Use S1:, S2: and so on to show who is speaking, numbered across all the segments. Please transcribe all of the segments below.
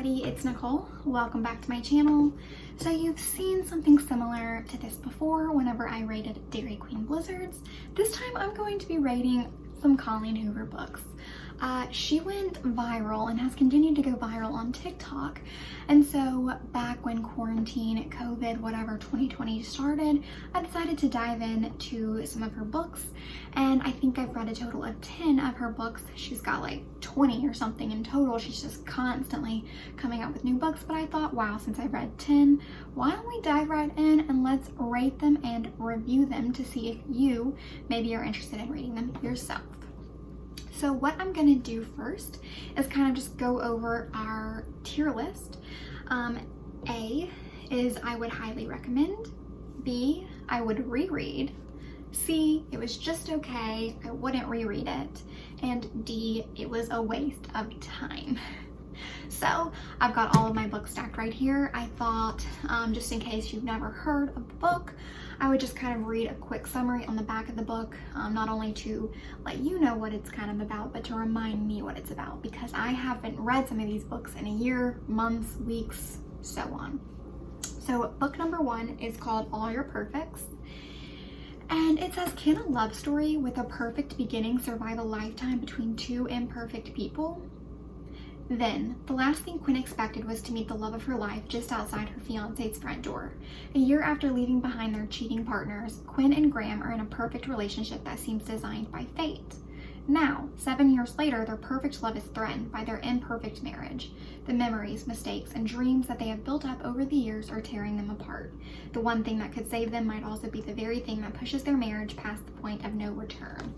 S1: everybody, it's Nicole. Welcome back to my channel. So you've seen something similar to this before whenever I rated Dairy Queen Blizzards. This time I'm going to be rating some Colleen Hoover books. She went viral and has continued to go viral on TikTok. And so back when quarantine, COVID, whatever, 2020 started, I decided to dive into some of her books. And I think I've read a total of 10 of her books. She's got like 20 or something in total. She's just constantly coming out with new books. But I thought, wow, since I read 10, why don't we dive right in and let's rate them and review them to see if you maybe are interested in reading them yourself. So what I'm gonna do first is kind of just go over our tier list. A is I would highly recommend. B, I would reread. C, it was just okay, I wouldn't reread it. And D, it was a waste of time. So I've got all of my books stacked right here. I thought, just in case you've never heard of the book, I would just kind of read a quick summary on the back of the book, not only to let you know what it's kind of about, but to remind me what it's about, because I haven't read some of these books in a year, months, weeks, so on. So book number 1 is called All Your Perfects. And it says, can a love story with a perfect beginning survive a lifetime between two imperfect people? Then, the last thing Quinn expected was to meet the love of her life just outside her fiancé's front door. A year after leaving behind their cheating partners, Quinn and Graham are in a perfect relationship that seems designed by fate. Now, 7 years later, their perfect love is threatened by their imperfect marriage. The memories, mistakes, and dreams that they have built up over the years are tearing them apart. The one thing that could save them might also be the very thing that pushes their marriage past the point of no return.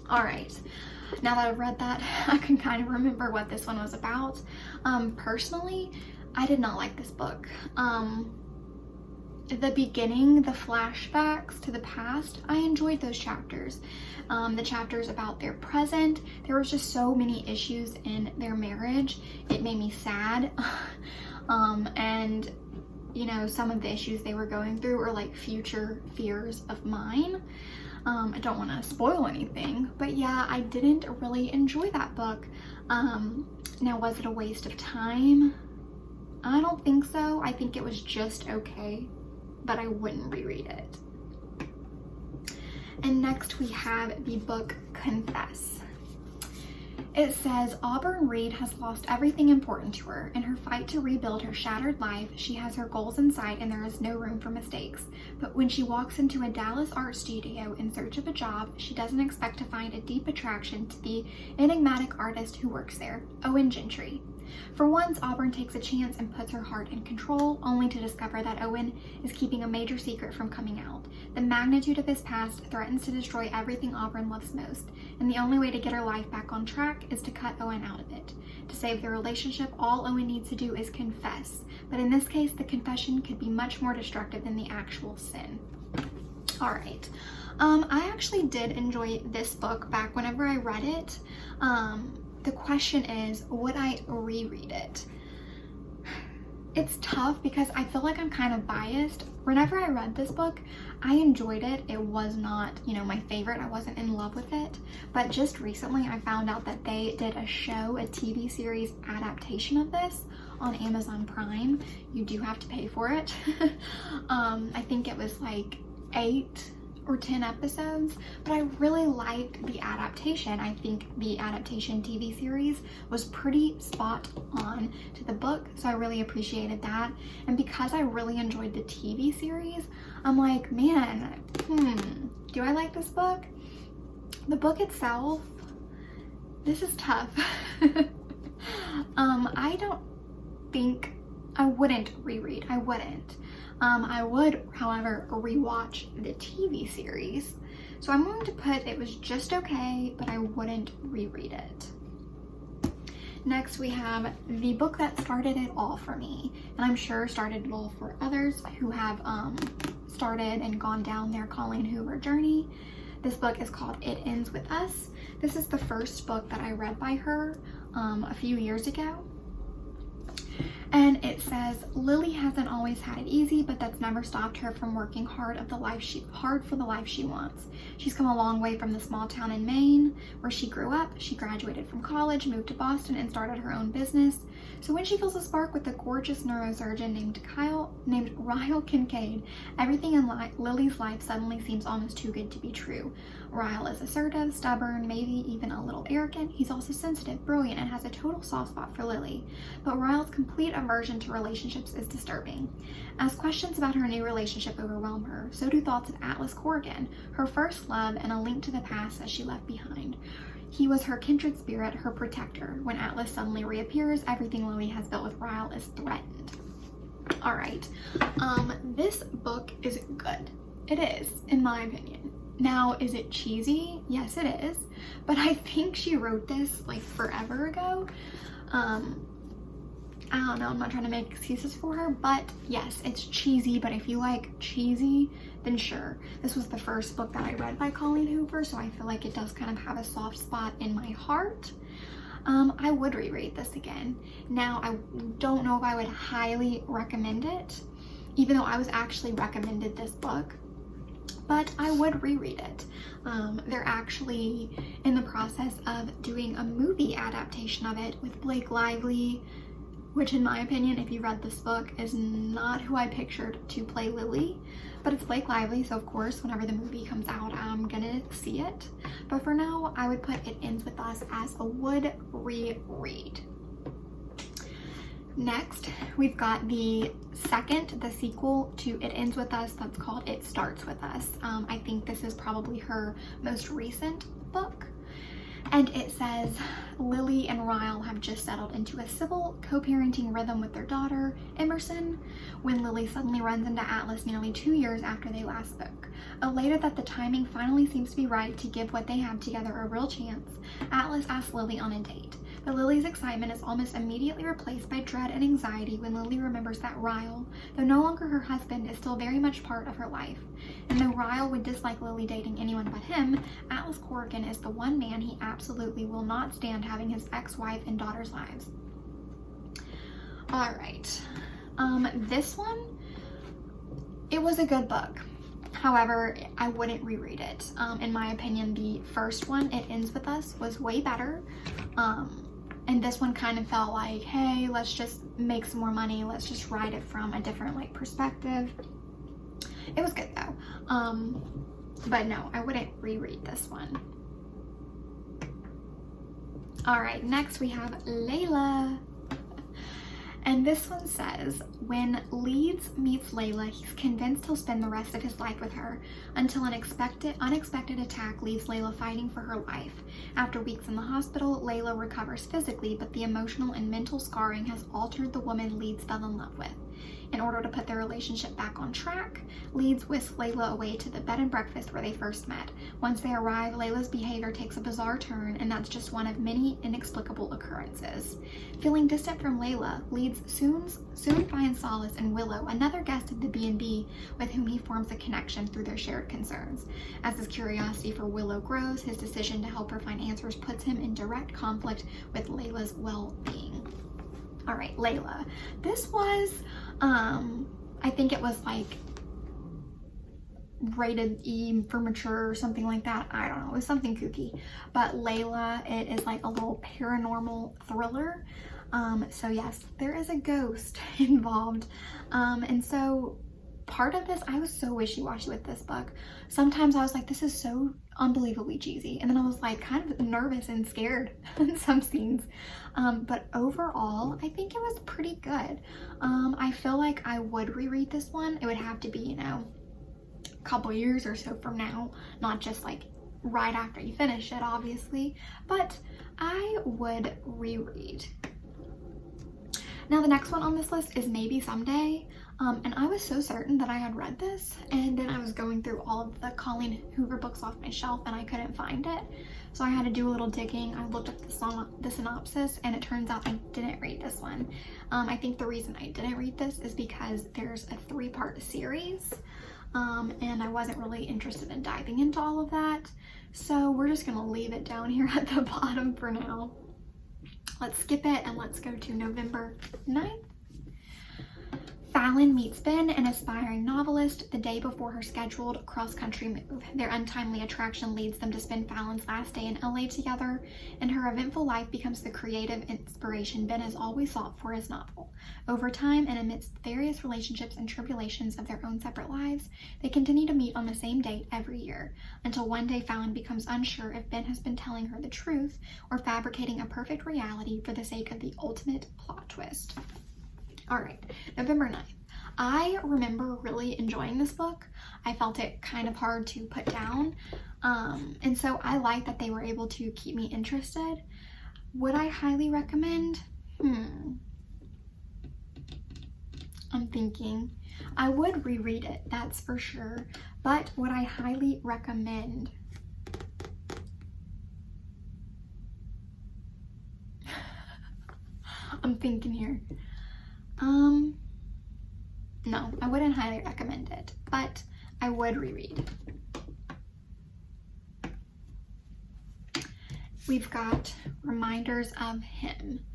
S1: Alright, now that I've read that, I can kind of remember what this one was about. Personally, I did not like this book. The beginning, the flashbacks to the past, I enjoyed those chapters. The chapters about their present, there was just so many issues in their marriage. It made me sad. And you know, some of the issues they were going through are like future fears of mine. I don't want to spoil anything, but yeah, I didn't really enjoy that book. Now, was it a waste of time? I don't think so. I think it was just okay, but I wouldn't reread it. And next we have the book Confess. It says, Auburn Reed has lost everything important to her. In her fight to rebuild her shattered life, she has her goals in sight and there is no room for mistakes. But when she walks into a Dallas art studio in search of a job, she doesn't expect to find a deep attraction to the enigmatic artist who works there, Owen Gentry. For once, Auburn takes a chance and puts her heart in control, only to discover that Owen is keeping a major secret from coming out. The magnitude of his past threatens to destroy everything Auburn loves most, and the only way to get her life back on track is to cut Owen out of it. To save the relationship, all Owen needs to do is confess, but in this case, the confession could be much more destructive than the actual sin. Alright, I actually did enjoy this book back whenever I read it. The question is, would I reread it? It's tough because I feel like I'm kind of biased. Whenever I read this book, I enjoyed it. It was not, you know, my favorite. I wasn't in love with it. But just recently I found out that they did a show, a TV series adaptation of this on Amazon Prime. You do have to pay for it. I think it was like 8 or 10 episodes, but I really liked the adaptation. I think the adaptation TV series was pretty spot on to the book, so I really appreciated that. And because I really enjoyed the TV series, I'm like, man, do I like this book? The book itself, this is tough. I don't think, I wouldn't reread, I wouldn't. I would, however, rewatch the TV series. So I'm going to put it was just okay, but I wouldn't reread it. Next, we have the book that started it all for me, and I'm sure started it all for others who have started and gone down their Colleen Hoover journey. This book is called It Ends With Us. This is the first book that I read by her a few years ago. And it says, Lily hasn't always had it easy, but that's never stopped her from working hard for the life she wants. She's come a long way from the small town in Maine where she grew up. She graduated from college, moved to Boston, and started her own business. So when she feels a spark with a gorgeous neurosurgeon named Ryle Kincaid, everything in Lily's life suddenly seems almost too good to be true. Ryle is assertive, stubborn, maybe even a little arrogant. He's also sensitive, brilliant, and has a total soft spot for Lily. But Ryle's complete aversion to relationships is disturbing. As questions about her new relationship overwhelm her, so do thoughts of Atlas Corrigan, her first love and a link to the past that she left behind. He was her kindred spirit, her protector. When Atlas suddenly reappears, everything Lily has built with Ryle is threatened. All right, this book is good. It is, in my opinion. Now, is it cheesy? Yes, it is. But I think she wrote this like forever ago. I don't know, I'm not trying to make excuses for her, but yes, it's cheesy. But if you like cheesy, then sure. This was the first book that I read by Colleen Hoover, so I feel like it does kind of have a soft spot in my heart. I would reread this again. Now, I don't know if I would highly recommend it, even though I was actually recommended this book. But I would reread it. They're actually in the process of doing a movie adaptation of it with Blake Lively, which in my opinion, if you read this book, is not who I pictured to play Lily. But it's Blake Lively, so of course, whenever the movie comes out, I'm gonna see it. But for now, I would put It Ends With Us as a would reread. Next, we've got the sequel to It Ends With Us, that's called It Starts With Us. I think this is probably her most recent book. And it says, Lily and Ryle have just settled into a civil co-parenting rhythm with their daughter, Emerson, when Lily suddenly runs into Atlas nearly 2 years after they last spoke. Elated that the timing finally seems to be right to give what they have together a real chance, Atlas asks Lily on a date. But Lily's excitement is almost immediately replaced by dread and anxiety when Lily remembers that Ryle, though no longer her husband, is still very much part of her life. And though Ryle would dislike Lily dating anyone but him, Atlas Corrigan is the one man he absolutely will not stand having his ex-wife and daughter's lives. All right. This one, it was a good book. However, I wouldn't reread it. In my opinion, the first one, It Ends With Us, was way better. And this one kind of felt like, hey, let's just make some more money. Let's just write it from a different perspective. It was good though. But no, I wouldn't reread this one. All right, next we have Layla. And this one says, when Leeds meets Layla, he's convinced he'll spend the rest of his life with her until an unexpected attack leaves Layla fighting for her life. After weeks in the hospital, Layla recovers physically, but the emotional and mental scarring has altered the woman Leeds fell in love with. In order to put their relationship back on track, Leeds whisks Layla away to the bed and breakfast where they first met. Once they arrive, Layla's behavior takes a bizarre turn, and that's just one of many inexplicable occurrences. Feeling distant from Layla, Leeds soon finds solace in Willow, another guest of the B&B, with whom he forms a connection through their shared concerns. As his curiosity for Willow grows, his decision to help her find answers puts him in direct conflict with Layla's well-being. All right, Layla. This was, I think it was rated E for mature or something like that. I don't know, it was something kooky. But Layla, it is a little paranormal thriller. So yes, there is a ghost involved. And so part of this, I was so wishy-washy with this book. Sometimes I was like, this is so unbelievably cheesy. And then I was kind of nervous and scared in some scenes. But overall, I think it was pretty good. I feel like I would reread this one. It would have to be, a couple years or so from now, not just right after you finish it, obviously. But I would reread. Now the next one on this list is Maybe Someday. And I was so certain that I had read this, and then I was going through all of the Colleen Hoover books off my shelf and I couldn't find it. So I had to do a little digging. I looked up the synopsis, and it turns out I didn't read this one. I think the reason I didn't read this is because there's a 3-part series, and I wasn't really interested in diving into all of that. So we're just gonna leave it down here at the bottom for now. Let's skip it and let's go to November 9th. Fallon meets Ben, an aspiring novelist, the day before her scheduled cross-country move. Their untimely attraction leads them to spend Fallon's last day in LA together, and her eventful life becomes the creative inspiration Ben has always sought for his novel. Over time, and amidst various relationships and tribulations of their own separate lives, they continue to meet on the same date every year, until one day Fallon becomes unsure if Ben has been telling her the truth or fabricating a perfect reality for the sake of the ultimate plot twist. All right, November 9th. I remember really enjoying this book. I felt it kind of hard to put down. And so I like that they were able to keep me interested. Would I highly recommend? I'm thinking. I would reread it, that's for sure. But would I highly recommend? I'm thinking here. No, I wouldn't highly recommend it, but I would reread. We've got Reminders of Him.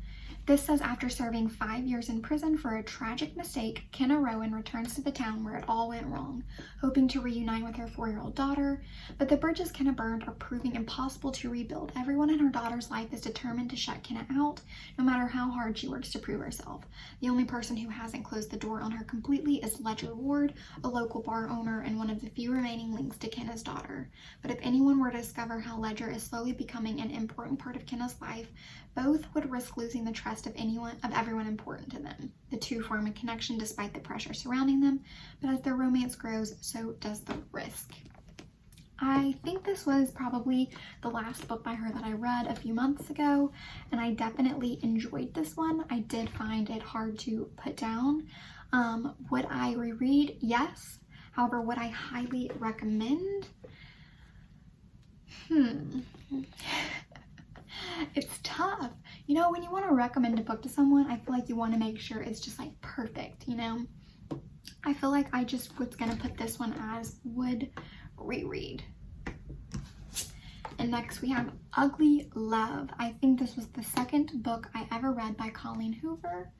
S1: This says, after serving 5 years in prison for a tragic mistake, Kenna Rowan returns to the town where it all went wrong, hoping to reunite with her 4-year-old daughter, but the bridges Kenna burned are proving impossible to rebuild. Everyone in her daughter's life is determined to shut Kenna out, no matter how hard she works to prove herself. The only person who hasn't closed the door on her completely is Ledger Ward, a local bar owner and one of the few remaining links to Kenna's daughter. But if anyone were to discover how Ledger is slowly becoming an important part of Kenna's life, both would risk losing the trust of everyone important to them. The two form a connection despite the pressure surrounding them, but as their romance grows, so does the risk. I think this was probably the last book by her that I read a few months ago, and I definitely enjoyed this one. I did find it hard to put down. Would I reread? Yes. However, would I highly recommend? It's tough. You know, when you want to recommend a book to someone, I feel like you want to make sure it's just like perfect, you know? I feel like I just was going to put this one as would reread. And next we have Ugly Love. I think this was the second book I ever read by Colleen Hoover.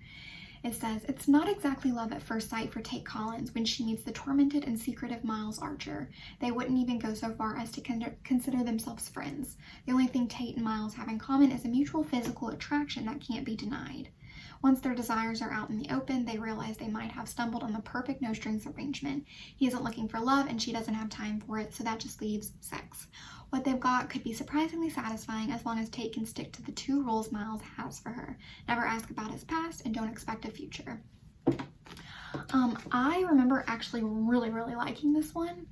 S1: It says, it's not exactly love at first sight for Tate Collins when she meets the tormented and secretive Miles Archer. They wouldn't even go so far as to consider themselves friends. The only thing Tate and Miles have in common is a mutual physical attraction that can't be denied. Once their desires are out in the open, they realize they might have stumbled on the perfect no-strings arrangement. He isn't looking for love and she doesn't have time for it, so that just leaves sex. What they've got could be surprisingly satisfying as long as Tate can stick to the 2 rules Miles has for her. Never ask about his past and don't expect a future. I remember actually really liking this one.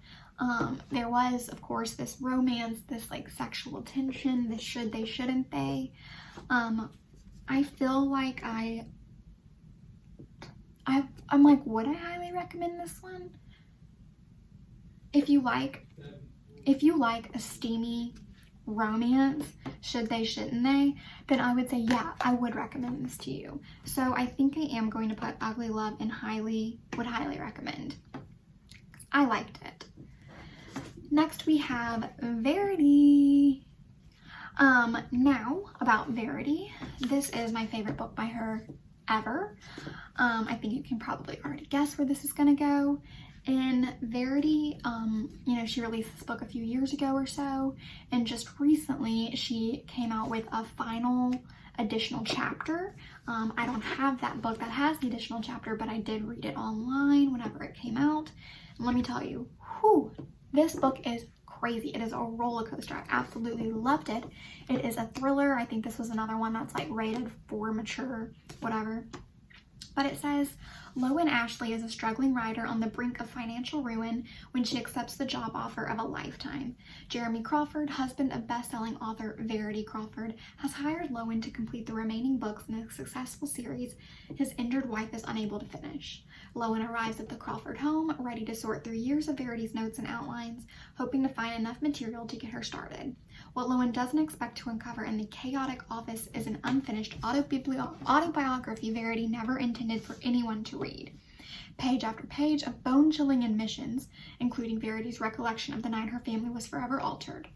S1: There was, of course, this romance, this like sexual tension, this should they, shouldn't they. I feel like I'm like, would I highly recommend this one? If you like a steamy romance, should they, shouldn't they, then I would say, yeah, I would recommend this to you. So I think I am going to put Ugly Love in would highly recommend. I liked it. Next we have Verity. Now about Verity. This is my favorite book by her ever. I think you can probably already guess where this is gonna go. In Verity, you know, she released this book a few years ago or so, and just recently she came out with a final additional chapter. I don't have that book that has the additional chapter, but I did read it online whenever it came out. And let me tell you, this book is crazy. It is a roller coaster. I absolutely loved it. It is a thriller. I think this was another one that's like rated for mature, whatever. But it says, Lowen Ashley is a struggling writer on the brink of financial ruin when she accepts the job offer of a lifetime. Jeremy Crawford, husband of best-selling author Verity Crawford, has hired Lowen to complete the remaining books in a successful series his injured wife is unable to finish. Lowen arrives at the Crawford home, ready to sort through years of Verity's notes and outlines, hoping to find enough material to get her started. What Lowen doesn't expect to uncover in the chaotic office is an unfinished autobiography Verity never intended for anyone to read. Page after page of bone-chilling admissions, including Verity's recollection of the night her family was forever altered.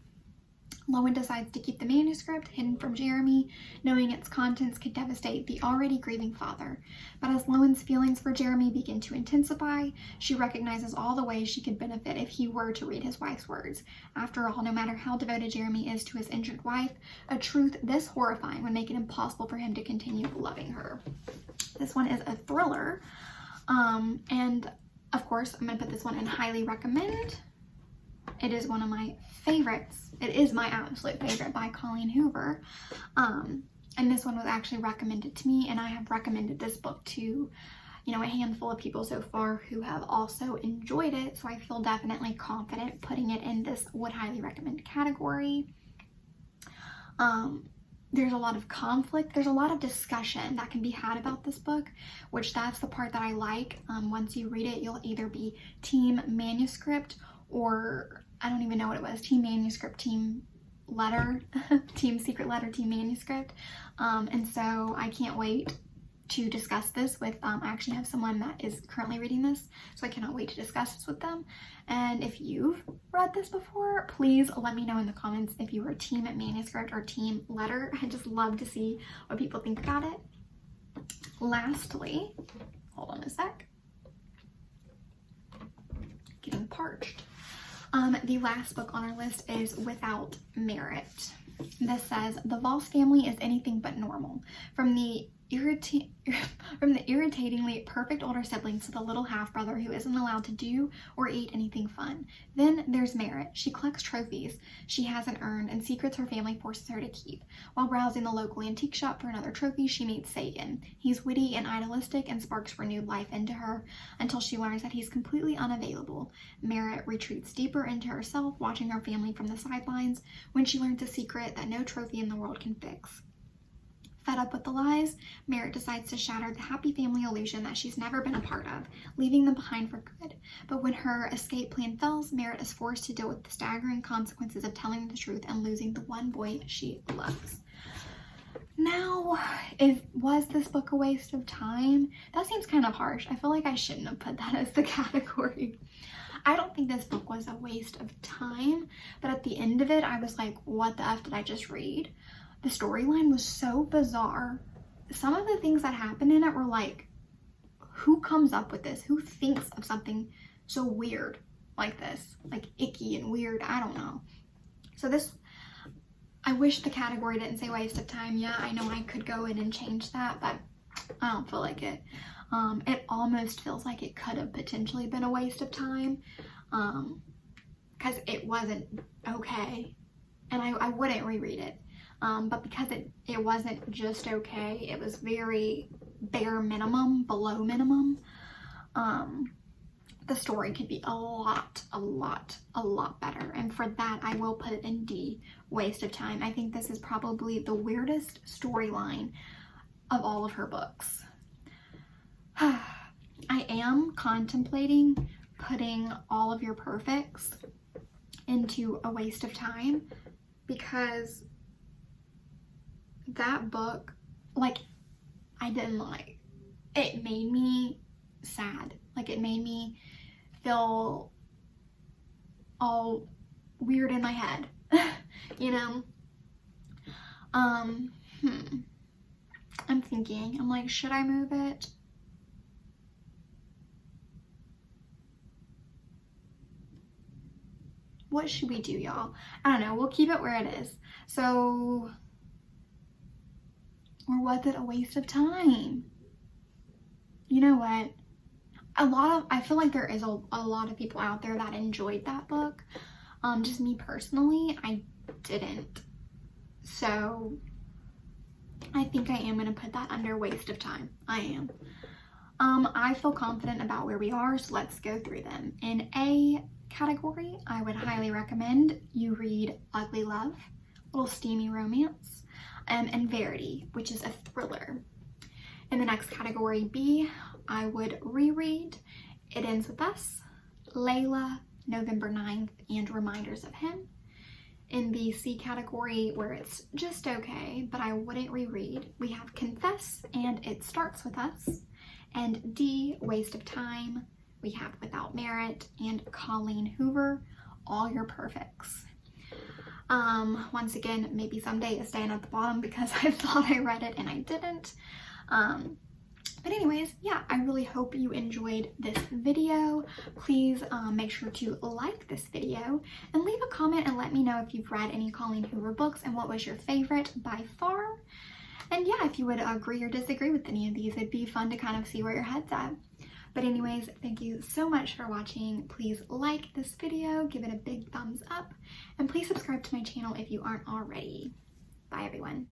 S1: Lowen decides to keep the manuscript hidden from Jeremy, knowing its contents could devastate the already grieving father. But as Lowen's feelings for Jeremy begin to intensify, she recognizes all the ways she could benefit if he were to read his wife's words. After all, no matter how devoted Jeremy is to his injured wife, a truth this horrifying would make it impossible for him to continue loving her. This one is a thriller, and of course, I'm going to put this one in highly recommend. It is one of my favorites. It is my absolute favorite by Colleen Hoover. And this one was actually recommended to me, and I have recommended this book to, a handful of people so far who have also enjoyed it. So I feel definitely confident putting it in this would highly recommend category. There's a lot of conflict. There's a lot of discussion that can be had about this book, which that's the part that I like. Once you read it, you'll either be team manuscript or I don't even know what it was, team manuscript, team letter, team secret letter, team manuscript. And so I can't wait to discuss this with, I actually have someone that is currently reading this, so I cannot wait to discuss this with them. And if you've read this before, please let me know in the comments if you were team manuscript or team letter. I just love to see what people think about it. Lastly, hold on a sec. Getting parched. The last book on our list is Without Merit. This says, the Voss family is anything but normal. From the irritatingly perfect older siblings to the little half-brother who isn't allowed to do or eat anything fun. Then there's Merit. She collects trophies she hasn't earned and secrets her family forces her to keep. While browsing the local antique shop for another trophy, she meets Sagan. He's witty and idealistic and sparks renewed life into her until she learns that he's completely unavailable. Merit retreats deeper into herself, watching her family from the sidelines when she learns a secret that no trophy in the world can fix. Fed up with the lies, Merit decides to shatter the happy family illusion that she's never been a part of, leaving them behind for good. But when her escape plan fails, Merit is forced to deal with the staggering consequences of telling the truth and losing the one boy she loves. Now, was this book a waste of time? That seems kind of harsh. I feel like I shouldn't have put that as the category. I don't think this book was a waste of time, but at the end of it, I was like, what the F did I just read? The storyline was so bizarre. Some of the things that happened in it were like, who comes up with this? Who thinks of something so weird like this? Like icky and weird, I don't know. So this, I wish the category didn't say waste of time. Yeah, I know I could go in and change that, but I don't feel like it. It almost feels like it could have potentially been a waste of time, because it wasn't okay, and I wouldn't reread it. But because it wasn't just okay, it was very bare minimum, below minimum. The story could be a lot better. And for that, I will put it in D, waste of time. I think this is probably the weirdest storyline of all of her books. I am contemplating putting all of your perfects into a waste of time, because that book, like, I didn't like. It made me sad. Like, it made me feel all weird in my head, you know? I'm thinking, I'm like, should I move it? What should we do, y'all? I don't know. We'll keep it where it is. So, or was it a waste of time? You know what? I feel like there is a lot of people out there that enjoyed that book. Just me personally, I didn't. So, I think I am going to put that under waste of time. I am. I feel confident about where we are, so let's go through them. In A category, I would highly recommend you read Ugly Love, a little steamy romance, and Verity, which is a thriller. In the next category, B, I would reread It Ends With Us, Layla, November 9th, and Reminders of Him. In the C category, where it's just okay, but I wouldn't reread, we have Confess and It Starts With Us. And D, Waste of Time, we have Without Merit and Colleen Hoover, all your perfects. Once again, maybe someday it's staying at the bottom because I thought I read it and I didn't. But anyways, yeah, I really hope you enjoyed this video. Please make sure to like this video and leave a comment and let me know if you've read any Colleen Hoover books and what was your favorite by far. And yeah, if you would agree or disagree with any of these, it'd be fun to kind of see where your head's at. But anyways, thank you so much for watching. Please like this video, give it a big thumbs up, and please subscribe to my channel if you aren't already. Bye everyone.